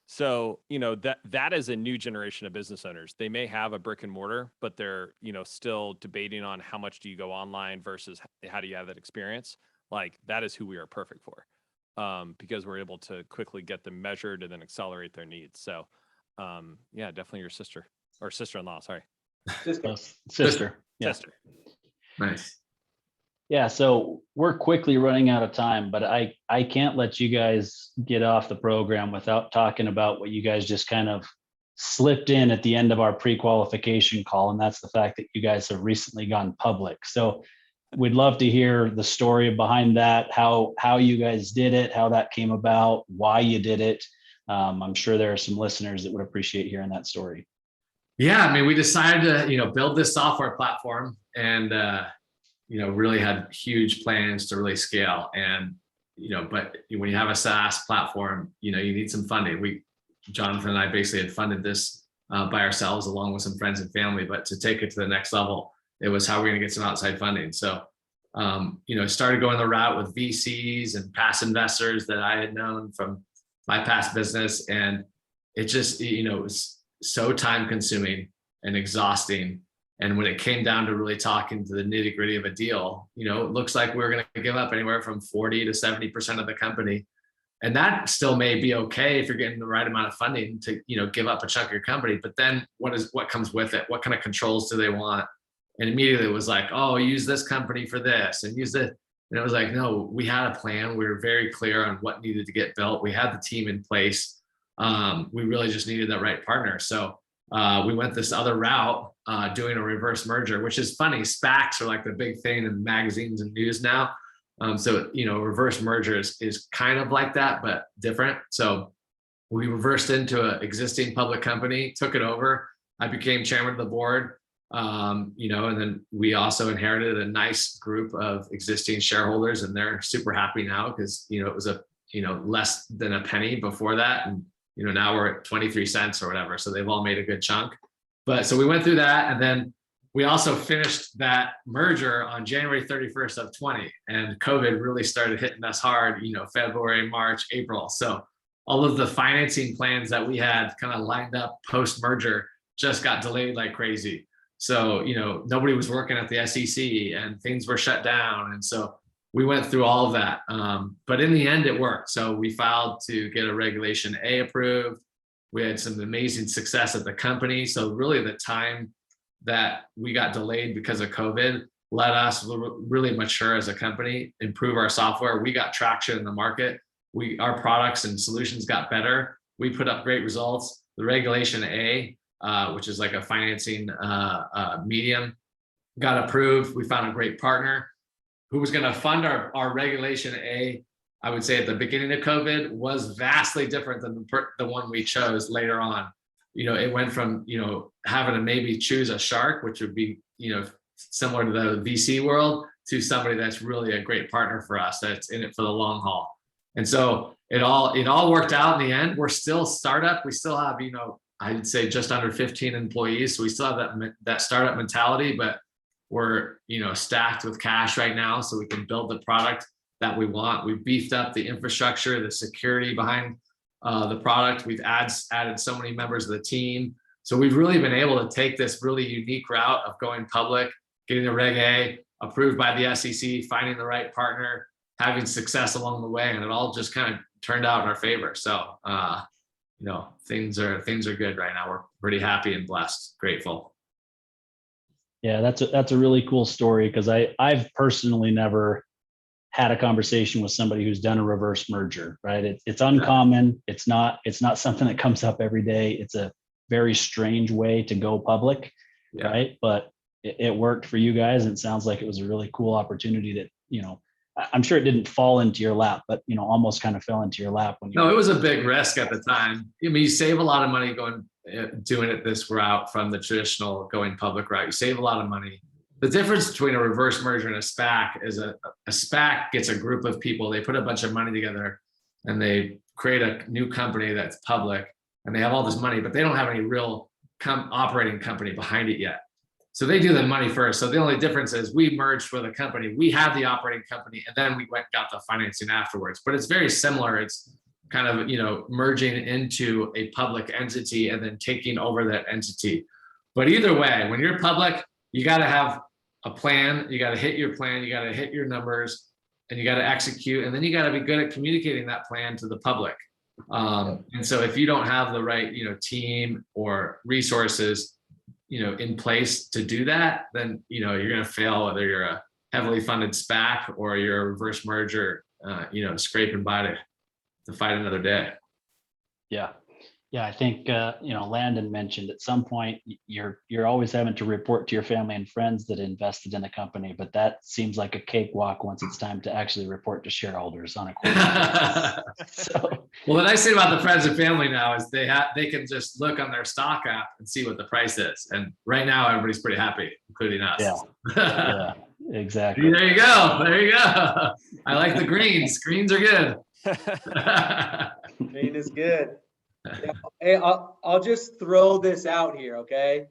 So, that is a new generation of business owners. They may have a brick and mortar, but they're, still debating on how much do you go online versus how do you have that experience? Like, that is who we are perfect for, because we're able to quickly get them measured and then accelerate their needs. So, yeah, definitely your sister-in-law. Sorry. Sister. Yeah. Sister. Nice. Yeah, so we're quickly running out of time, but I can't let you guys get off the program without talking about what you guys just kind of slipped in at the end of our pre-qualification call, and that's the fact that you guys have recently gone public. So we'd love to hear the story behind that, how you guys did it, how that came about, why you did it. I'm sure there are some listeners that would appreciate hearing that story. Yeah, I mean, we decided to, build this software platform and, really had huge plans to really scale. And, but when you have a SaaS platform, you need some funding. Jonathan and I basically had funded this by ourselves along with some friends and family, but to take it to the next level, it was how we're going to get some outside funding. So, started going the route with VCs and past investors that I had known from my past business. And it just, it was so time consuming and exhausting. And when it came down to really talking to the nitty gritty of a deal, it looks like we're going to give up anywhere from 40 to 70% of the company. And that still may be okay if you're getting the right amount of funding to, give up a chunk of your company. But then what comes with it? What kind of controls do they want? And immediately it was like, oh, use this company for this and use it. And it was like, no, we had a plan. We were very clear on what needed to get built. We had the team in place. We really just needed that right partner. So we went this other route, doing a reverse merger, which is funny. SPACs are like the big thing in magazines and news now. So, reverse merger is kind of like that, but different. So we reversed into an existing public company, took it over. I became chairman of the board, and then we also inherited a nice group of existing shareholders, and they're super happy now because, it was less than a penny before that. And, now we're at 23 cents or whatever. So they've all made a good chunk. But so we went through that, and then we also finished that merger on January 31st of 20, and COVID really started hitting us hard, February, March, April. So all of the financing plans that we had kind of lined up post merger just got delayed like crazy. So, nobody was working at the SEC and things were shut down. And so we went through all of that. But in the end, it worked. So we filed to get a Regulation A approved. We had some amazing success at the company. So really the time that we got delayed because of COVID let us really mature as a company, improve our software. We got traction in the market. Our products and solutions got better. We put up great results. The Regulation A, which is like a financing medium, got approved. We found a great partner who was going to fund our Regulation A. I would say at the beginning of COVID was vastly different than the one we chose later on. It went from, having to maybe choose a shark, which would be, similar to the VC world, to somebody that's really a great partner for us, that's in it for the long haul. And so it all worked out in the end. We're still startup. We still have, I'd say just under 15 employees. So we still have that startup mentality, but we're, stacked with cash right now so we can build the product that we want. We've beefed up the infrastructure, the security behind the product. We've added so many members of the team. So we've really been able to take this really unique route of going public, getting the Reg A approved by the SEC, finding the right partner, having success along the way, and it all just kind of turned out in our favor. So, things are good right now. We're pretty happy and blessed, grateful. Yeah, that's a really cool story, because I've personally never had a conversation with somebody who's done a reverse merger, right? It's uncommon. It's not something that comes up every day. It's a very strange way to go public, right? But it worked for you guys, and it sounds like it was a really cool opportunity that, I'm sure it didn't fall into your lap, but, almost kind of fell into your lap when you. No, it was a big risk at the time. I mean, you save a lot of money doing it this route from the traditional going public route. You save a lot of money. The difference between a reverse merger and a SPAC is a SPAC gets a group of people, they put a bunch of money together and they create a new company that's public, and they have all this money, but they don't have any real operating company behind it yet. So they do the money first. So the only difference is we merged with a company. We have the operating company, and then we got the financing afterwards. But it's very similar. It's kind of, merging into a public entity and then taking over that entity. But either way, when you're public, you got to have a plan. You got to hit your plan. You got to hit your numbers, and you got to execute. And then you got to be good at communicating that plan to the public. And so if you don't have the right, team or resources, in place to do that, then, you're going to fail, whether you're a heavily funded SPAC or you're a reverse merger, scraping by to fight another day. Yeah. Yeah, I think Landon mentioned at some point you're always having to report to your family and friends that invested in the company, but that seems like a cakewalk once it's time to actually report to shareholders on a quarterly basis. So Well, the nice thing about the friends and family now is they can just look on their stock app and see what the price is. And right now, everybody's pretty happy, including us. yeah, exactly. There you go. There you go. I like the greens. Greens are good. Green is good. Yeah. Hey, I'll just throw this out here, okay?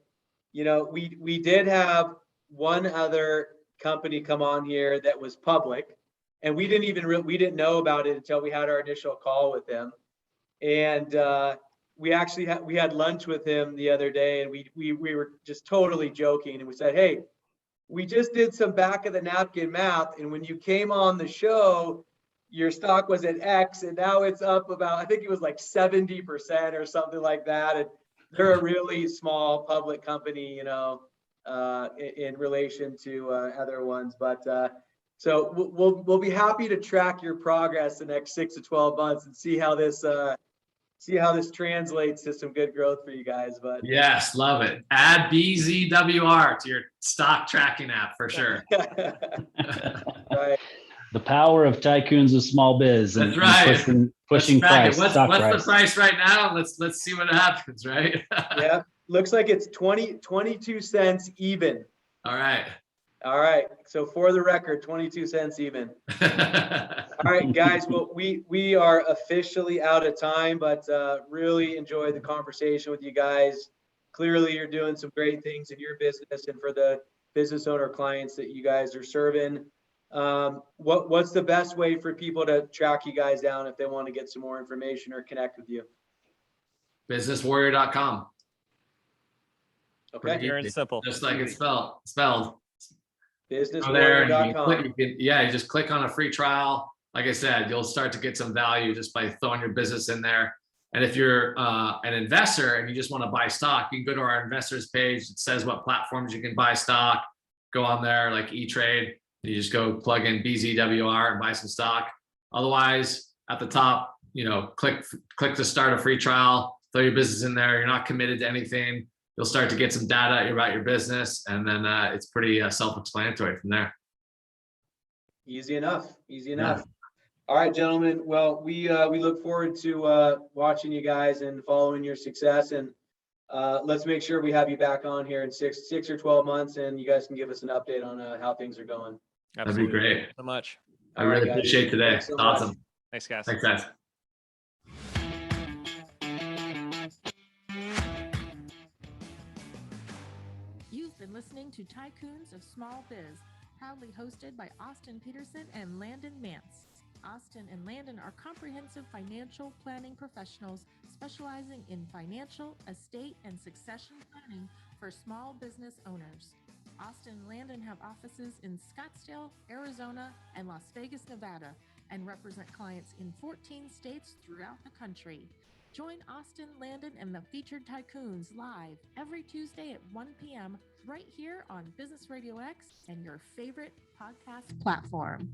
We did have one other company come on here that was public, and we didn't know about it until we had our initial call with them. And we actually had lunch with him the other day, and we were just totally joking, and we said, hey, we just did some back of the napkin math, and when you came on the show, your stock was at X, and now it's up about, I think it was like 70% or something like that. And they're a really small public company, in relation to other ones. But so we'll be happy to track your progress the next 6 to 12 months and see how this translates to some good growth for you guys. But yes, love it. Add BZWR to your stock tracking app for sure. right. The power of Tycoons of Small Biz and, That's right. and pushing price. What's the price right now? Let's see what happens, right? Yeah. Looks like it's 22 cents even. All right. All right. So for the record, 22 cents even. All right, guys. Well, we are officially out of time, but really enjoyed the conversation with you guys. Clearly, you're doing some great things in your business and for the business owner clients that you guys are serving. What's the best way for people to track you guys down if they want to get some more information or connect with you? Businesswarrior.com. Okay. Pure and simple. Just like it's spelled. Businesswarrior.com. You just click on a free trial. Like I said, you'll start to get some value just by throwing your business in there. And if you're an investor and you just want to buy stock, you can go to our investors page. It says what platforms you can buy stock. Go on there like E-Trade. You just go plug in BZWR and buy some stock. Otherwise, at the top, click to start a free trial. Throw your business in there. You're not committed to anything. You'll start to get some data about your business, and then it's pretty self-explanatory from there. Easy enough. Yeah. All right, gentlemen. Well, we look forward to watching you guys and following your success. And let's make sure we have you back on here in six or 12 months, and you guys can give us an update on how things are going. Absolutely. That'd be great. So much. I really appreciate today. Thanks so It's awesome. much. Thanks, guys. Thanks, guys. You've been listening to Tycoons of Small Biz, proudly hosted by Austin Peterson and Landon Mance. Austin and Landon are comprehensive financial planning professionals specializing in financial, estate, and succession planning for small business owners. Austin and Landon have offices in Scottsdale, Arizona, and Las Vegas, Nevada, and represent clients in 14 states throughout the country. Join Austin, Landon, and the featured Tycoons live every Tuesday at 1 p.m. right here on Business Radio X and your favorite podcast platform.